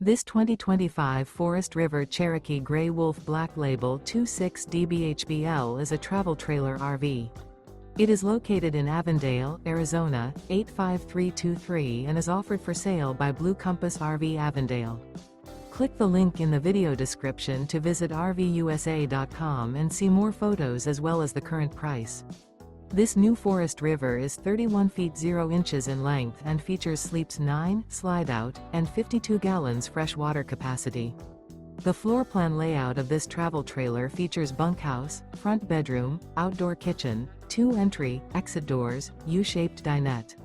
This 2025 Forest River Cherokee Grey Wolf Black Label 26DBHBL is a travel trailer RV. It is located in Avondale, Arizona, 85323 and is offered for sale by Blue Compass RV Avondale. Click the link in the video description to visit RVUSA.com and see more photos as well as the current price. This new Forest River is 31 feet 0 inches in length and features sleeps 9, Slideout, and 52 gallons fresh water capacity. The floor plan layout of this travel trailer features bunkhouse, front bedroom, outdoor kitchen, 2 entry, exit doors, U-shaped dinette.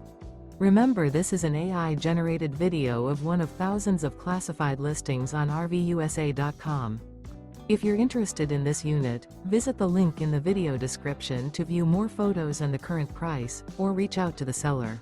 Remember, this is an AI-generated video of one of thousands of classified listings on RVUSA.com. If you're interested in this unit, visit the link in the video description to view more photos and the current price, or reach out to the seller.